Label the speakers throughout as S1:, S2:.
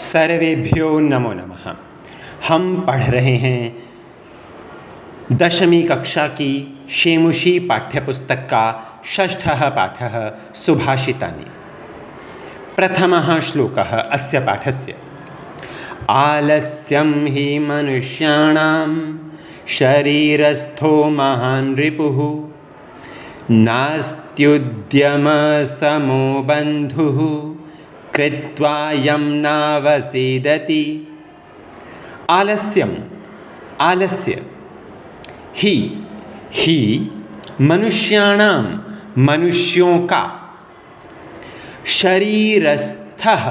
S1: सर्वेभ्यो नमो नमः। हम पढ़ रहे हैं 10वीं कक्षा की शेमुषी पाठ्यपुस्तक का 6ठः पाठः सुभाषितानि। प्रथमः श्लोकः अस्य पाठस्य। आलस्यं हि मनुष्याणां शरीरस्थो महान् रिपुः नास्त्युद्यमसमो बन्धुः कृत्वा यं नावसीदति। आलस्य ही मनुष्याणां मनुष्यों का शरीरस्थः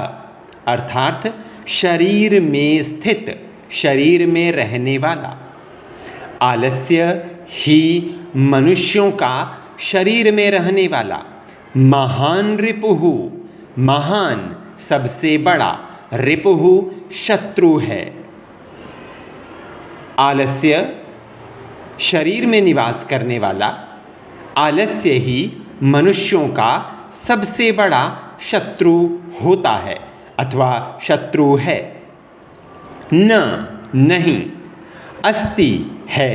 S1: अर्थात शरीर में स्थित, शरीर में रहने वाला। आलस्य ही मनुष्यों का शरीर में रहने वाला महान रिपुः, महान सबसे बड़ा, रिपुः शत्रु है। आलस्य शरीर में निवास करने वाला, आलस्य ही मनुष्यों का सबसे बड़ा शत्रु होता है अथवा शत्रु है। नहीं, अस्ति है,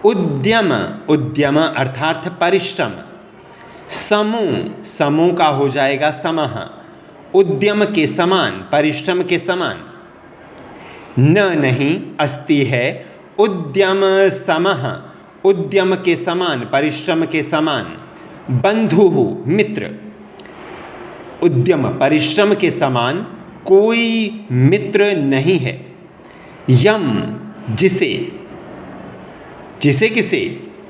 S1: उद्यम अर्थात परिश्रम, समो का हो जाएगा समः, उद्यम के समान, परिश्रम के समान। नहीं, अस्ति है, उद्यम समः, उद्यम के समान, परिश्रम के समान। बंधुः मित्र, उद्यम परिश्रम के समान कोई मित्र नहीं है। यम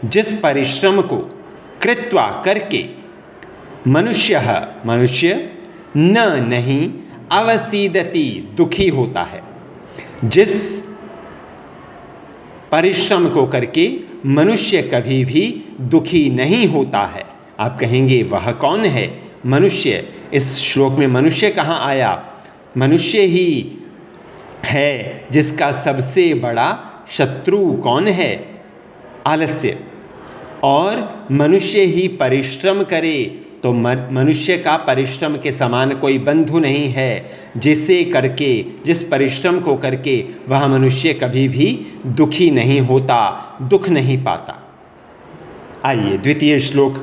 S1: जिस परिश्रम को कृत्वा करके मनुष्य नहीं अवसीदति दुखी होता है। जिस परिश्रम को करके मनुष्य कभी भी दुखी नहीं होता है। आप कहेंगे वह कौन है मनुष्य? इस श्लोक में मनुष्य कहाँ आया? मनुष्य ही है जिसका सबसे बड़ा शत्रु कौन है? आलस्य। और मनुष्य ही परिश्रम करे तो मनुष्य का परिश्रम के समान कोई बंधु नहीं है, जिस परिश्रम को करके वह मनुष्य कभी भी दुखी नहीं होता, दुख नहीं पाता। आइए द्वितीय श्लोक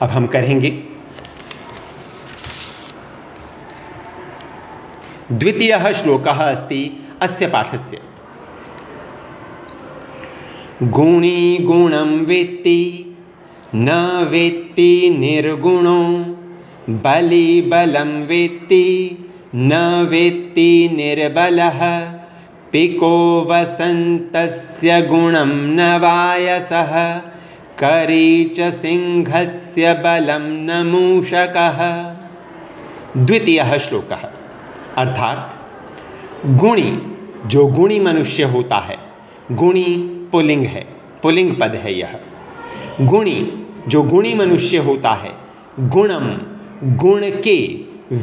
S1: अब हम करेंगे। द्वितीयः श्लोकः अस्ति अस्य पाठस्य। गुणी गुणं वेत्ति न वेत्ति निर्गुणो, बली बलं वेत्ति न वेत्ति निर्बलः, पिको वसन्तस्य गुणं न वायसः, करी च सिंहस्य बलं न मूषकः। द्वितीयः श्लोकः अर्थात गुणी, जो गुणी मनुष्य होता है, गुणी पुल्लिंग है, पुल्लिंग पद है यह। गुणी, जो गुणी मनुष्य होता है, गुणम गुण के,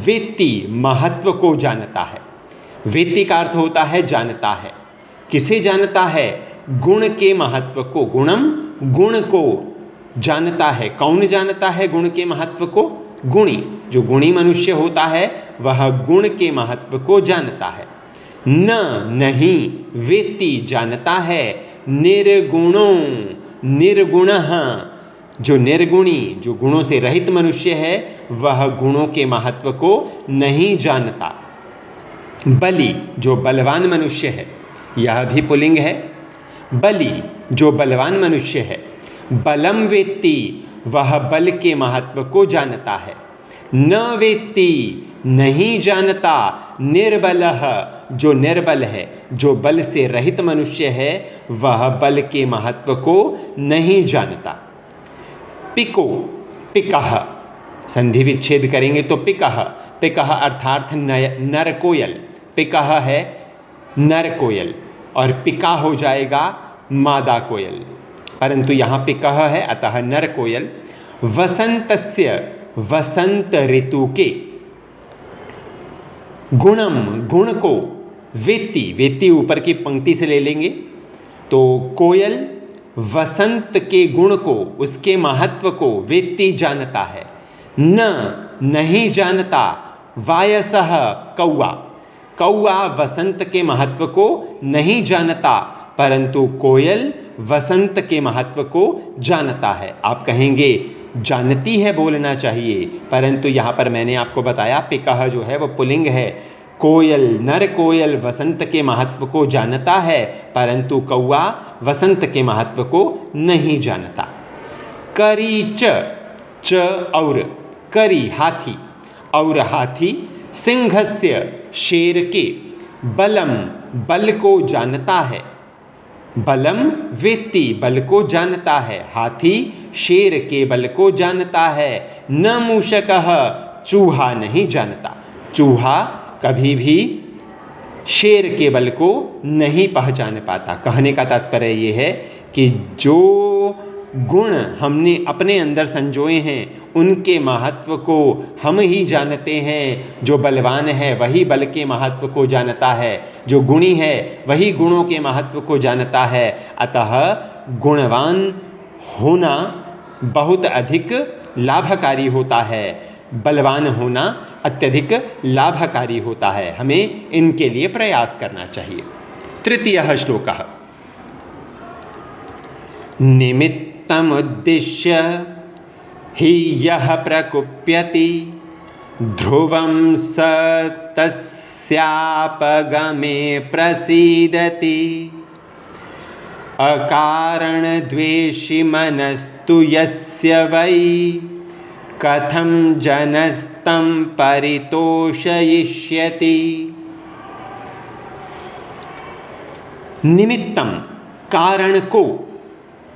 S1: वेत्ति महत्व को जानता है। वेत्ति का अर्थ होता है जानता है। किसे जानता है? गुण के महत्व को। गुणम गुण को जानता है। कौन जानता है गुण के महत्व को? गुणी, जो गुणी मनुष्य होता है वह गुण के महत्व को जानता है। नहीं वेत्ति जानता है, निर्गुणः, जो निर्गुणी, जो गुणों से रहित मनुष्य है वह गुणों के महत्व को नहीं जानता। बली, जो बलवान मनुष्य है, यह भी पुल्लिंग है। बली, जो बलवान मनुष्य है। बलम वेत्ति, वह बल के महत्व को जानता है। न वेत्ति, नहीं जानता। निर्बलः, जो निर्बल है, जो बल से रहित मनुष्य है वह बल के महत्व को नहीं जानता। पिको, पिकः, संधि विच्छेद करेंगे तो पिकः अर्थात नर कोयल। पिकः है नर कोयल और पिका हो जाएगा मादा कोयल, परंतु यहाँ पिकः है अतः नर कोयल। वसंतस्य, वसंत ऋतु के। गुणम, गुण को। वेत्ति ऊपर की पंक्ति से ले लेंगे तो कोयल वसंत के गुण को, उसके महत्व को वेत्ति जानता है। नहीं जानता। वायसः, कौआ, कौआ वसंत के महत्व को नहीं जानता, परंतु कोयल वसंत के महत्व को जानता है। आप कहेंगे जानती है बोलना चाहिए, परंतु यहाँ पर मैंने आपको बताया पिकह जो है वो पुल्लिंग है। कोयल, नर कोयल वसंत के महत्व को जानता है, परंतु कौआ वसंत के महत्व को नहीं जानता। करी च और करी हाथी, और हाथी सिंहस्य शेर के बलम बल को जानता है। बलम वेत्ति बल को जानता है, हाथी शेर के बल को जानता है। न मूषकः चूहा नहीं जानता, चूहा कभी भी शेर के बल को नहीं पहचान पाता। कहने का तात्पर्य ये है कि जो गुण हमने अपने अंदर संजोए हैं उनके महत्व को हम ही जानते हैं। जो बलवान है वही बल के महत्व को जानता है, जो गुणी है वही गुणों के महत्व को जानता है। अतः गुणवान होना बहुत अधिक लाभकारी होता है, बलवान होना अत्यधिक लाभकारी होता है। हमें इनके लिए प्रयास करना चाहिए। तृतीयः श्लोकः। निमित्तमुद्दिश्य हि यः प्रकुप्यति ध्रुवं स तस्यापगमे प्रसीदति। अकारणद्वेषी मनस्तु यस्य वै कथं जनस्तं परितोषयिष्यति। निमित्तम कारण को,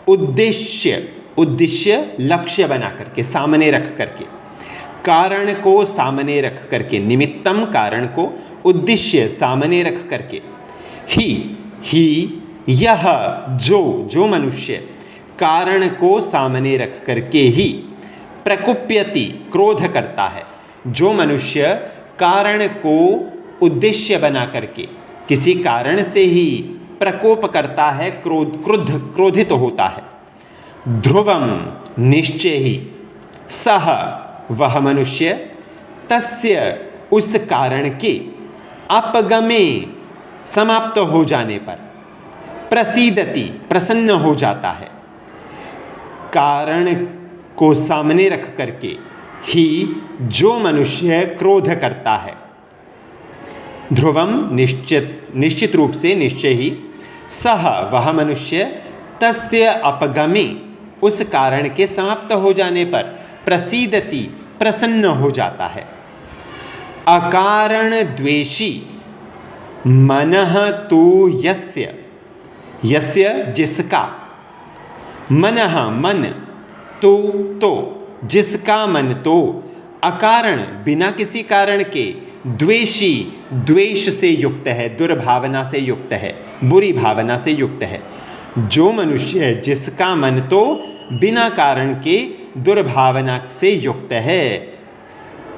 S1: उद्देश्य, उद्देश्य लक्ष्य बना करके, सामने रख करके, कारण को सामने रख करके, निमित्तम कारण को, उद्देश्य सामने रख करके, ही यह जो मनुष्य कारण को सामने रख करके ही प्रकुप्यति क्रोध करता है। जो मनुष्य कारण को उद्देश्य बना करके किसी कारण से ही प्रकोप करता है, क्रोधित होता है। ध्रुवम निश्चय ही, सह वह मनुष्य, तस्य उस कारण के, अपगमे समाप्त हो जाने पर, प्रसीदति प्रसन्न हो जाता है। कारण को सामने रख करके ही जो मनुष्य क्रोध करता है। ध्रुवम निश्चित रूप से, निश्चय ही, सह वह मनुष्य, तस्य अपगमे उस कारण के समाप्त हो जाने पर, प्रसीदति प्रसन्न हो जाता है। अकारण द्वेषी मनः तु यस्य, यस्य जिसका, मनः मन, तो जिसका मन तो, अकारण बिना किसी कारण के, द्वेषी द्वेष से युक्त है, दुर्भावना से युक्त है, बुरी भावना से युक्त है। जो मनुष्य जिसका मन तो बिना कारण के दुर्भावना से युक्त है।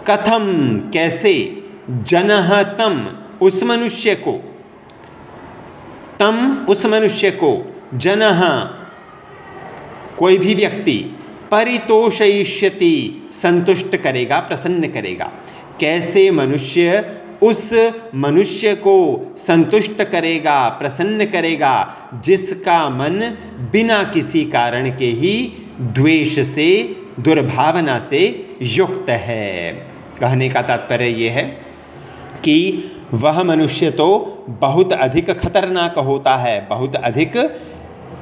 S1: कथम कैसे, जनः तम उस मनुष्य को, तम उस मनुष्य को, जनः कोई भी व्यक्ति, परितोषयिष्यति संतुष्ट करेगा, प्रसन्न करेगा। कैसे मनुष्य उस मनुष्य को संतुष्ट करेगा, प्रसन्न करेगा जिसका मन बिना किसी कारण के ही द्वेष से, दुर्भावना से युक्त है। कहने का तात्पर्य ये है कि वह मनुष्य तो बहुत अधिक खतरनाक होता है, बहुत अधिक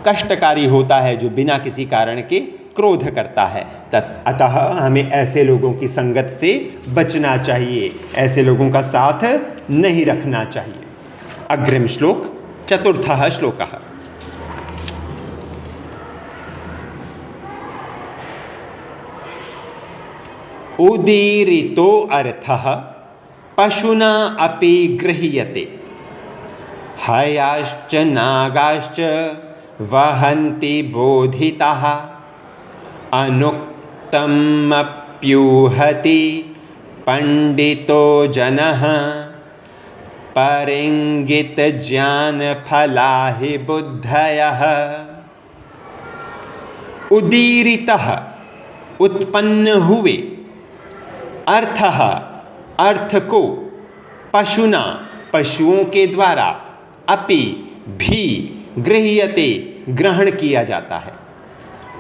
S1: कष्टकारी होता है जो बिना किसी कारण के क्रोध करता है। अतः हमें ऐसे लोगों की संगत से बचना चाहिए, ऐसे लोगों का साथ नहीं रखना चाहिए। अग्रिम श्लोक, चतुर्थः श्लोकः। उदीरितो अर्थः पशुना अपि गृह्यते। हयाश्च नागाश्च वहन्ति बोधिताः। अनुक्तमप्युहति पंडितो जनः। परिंगित ज्ञान फला हि बुद्धयः। उदीरितः उत्पन्न हुए, अर्थः अर्थ को, पशुना पशुओं के द्वारा अपि भी गृह्यते ग्रहण किया जाता है।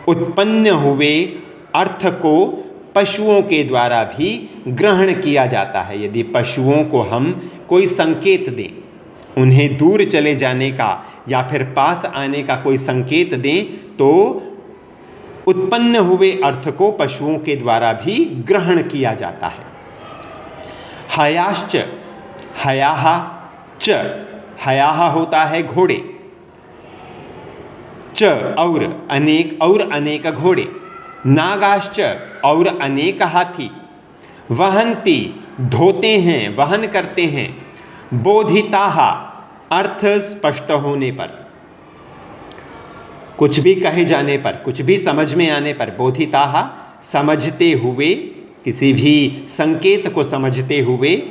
S1: उत्पन्न हुए अर्थ को पशुओं के द्वारा भी ग्रहण किया जाता है। यदि पशुओं को हम कोई संकेत दें, उन्हें दूर चले जाने का या फिर पास आने का कोई संकेत दें, तो उत्पन्न हुए अर्थ को पशुओं के द्वारा भी ग्रहण किया जाता है। हयाश्च, हयाः च, हयाः होता है घोड़े, च और अनेक घोड़े, नागाश्च और अनेक हाथी, वहन्ति ढोते हैं, वहन करते हैं, बोधिताः अर्थ स्पष्ट होने पर, कुछ भी कहे जाने पर, कुछ भी समझ में आने पर, बोधिताः समझते हुए, किसी भी संकेत को समझते हुए,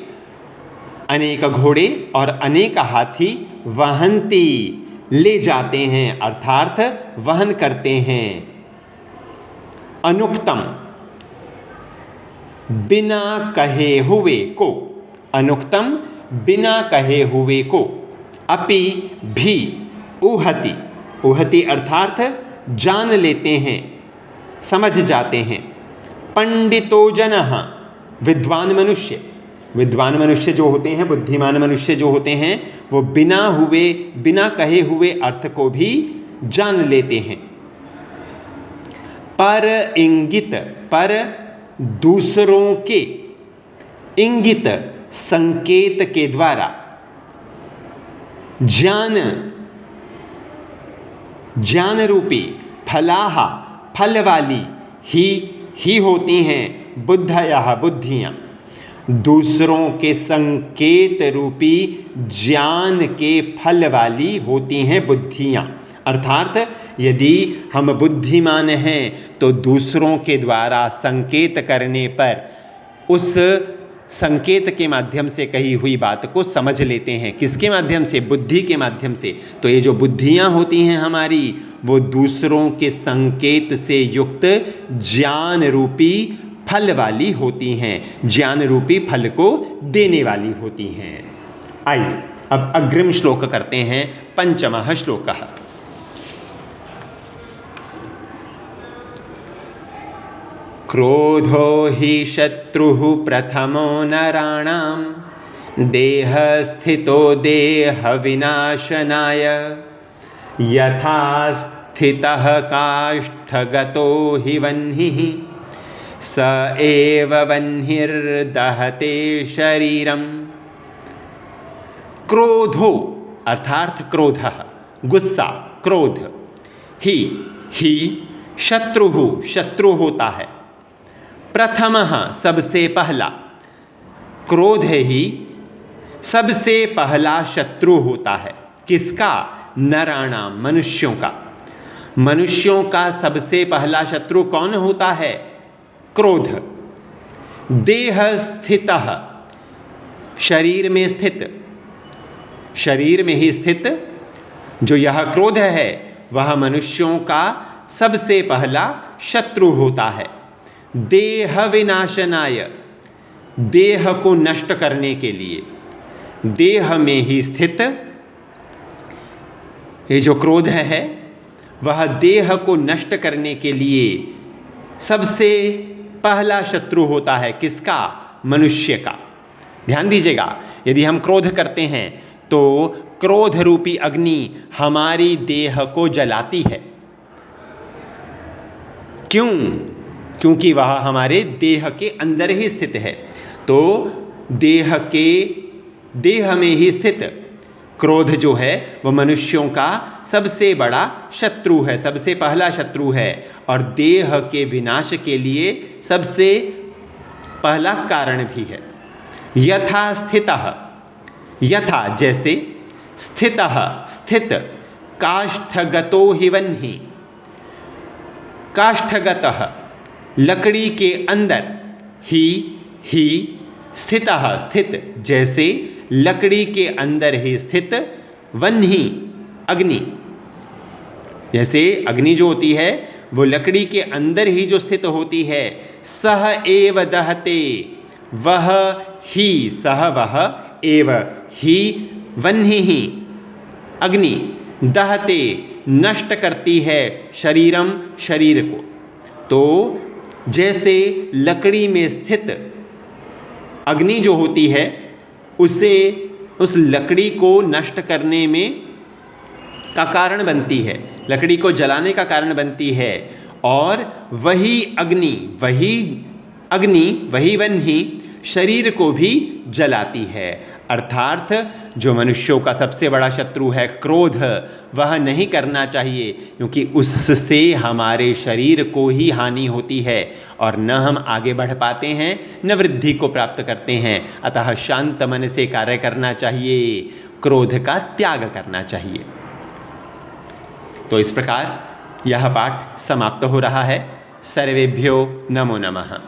S1: अनेक घोड़े और अनेक हाथी वहन्ति ले जाते हैं, अर्थात वहन करते हैं। अनुक्तम बिना कहे हुए को, अनुक्तम बिना कहे हुए को, अपि भी उहति, उहति अर्थात जान लेते हैं, समझ जाते हैं। पंडितो जनः विद्वान मनुष्य, विद्वान मनुष्य जो होते हैं, बुद्धिमान मनुष्य जो होते हैं, वो बिना कहे हुए अर्थ को भी जान लेते हैं। पर इंगित, पर दूसरों के, इंगित संकेत के द्वारा, ज्ञान रूपी फलाः फल वाली ही होती हैं बुद्धयः बुद्धियाँ। दूसरों के संकेत रूपी ज्ञान के फल वाली होती हैं बुद्धियाँ। अर्थात यदि हम बुद्धिमान हैं तो दूसरों के द्वारा संकेत करने पर उस संकेत के माध्यम से कही हुई बात को समझ लेते हैं। किसके माध्यम से? बुद्धि के माध्यम से। तो ये जो बुद्धियाँ होती हैं हमारी, वो दूसरों के संकेत से युक्त ज्ञान रूपी फल वाली होती हैं, ज्ञान रूपी फल को देने वाली होती हैं। आइए अब अग्रिम श्लोक करते हैं, पंचमः श्लोकः। क्रोधो हि शत्रुः प्रथमो नराणां देहस्थितो देहविनाशनाय यथा स्थितः काष्ठगतो हि वह्निः स एव वह्निर्दहते शरीरम। क्रोधो अर्थात क्रोधः, गुस्सा, क्रोध, ही शत्रुः शत्रु होता है, प्रथमः सबसे पहला, क्रोध ही सबसे पहला शत्रु होता है। किसका? नराणाम, मनुष्यों का। मनुष्यों का सबसे पहला शत्रु कौन होता है? क्रोध। देह स्थितः, शरीर में स्थित, शरीर में ही स्थित जो यह क्रोध है वह मनुष्यों का सबसे पहला शत्रु होता है। देह विनाशनाय, देह को नष्ट करने के लिए, देह में ही स्थित ये जो क्रोध है वह देह को नष्ट करने के लिए सबसे पहला शत्रु होता है। किसका? मनुष्य का। ध्यान दीजिएगा, यदि हम क्रोध करते हैं तो क्रोध रूपी अग्नि हमारी देह को जलाती है। क्यों? क्योंकि वह हमारे देह के अंदर ही स्थित है। तो देह में ही स्थित क्रोध जो है वह मनुष्यों का सबसे बड़ा शत्रु है, सबसे पहला शत्रु है, और देह के विनाश के लिए सबसे पहला कारण भी है। यथा स्थितः, यथा जैसे, स्थितः स्थित, काष्ठगतो हि वह्निः, काष्ठगतः लकड़ी के अंदर, ही स्थितः स्थित जैसे लकड़ी के अंदर ही स्थित, वह्निः अग्नि, जैसे अग्नि जो होती है वो लकड़ी के अंदर ही जो स्थित होती है, सह एव दहते वह ही, सह वह एव ही, वह्नि ही, अग्नि, दहते, नष्ट करती है, शरीरम, शरीर को। तो जैसे लकड़ी में स्थित अग्नि जो होती है उसे, उस लकड़ी को नष्ट करने में का कारण बनती है, लकड़ी को जलाने का कारण बनती है, और वही अग्नि, वही वह्नि शरीर को भी जलाती है। अर्थात जो मनुष्यों का सबसे बड़ा शत्रु है क्रोध, वह नहीं करना चाहिए, क्योंकि उससे हमारे शरीर को ही हानि होती है और न हम आगे बढ़ पाते हैं, न वृद्धि को प्राप्त करते हैं। अतः शांत मन से कार्य करना चाहिए, क्रोध का त्याग करना चाहिए। तो इस प्रकार यह पाठ समाप्त हो रहा है। सर्वेभ्यो नमो नमः।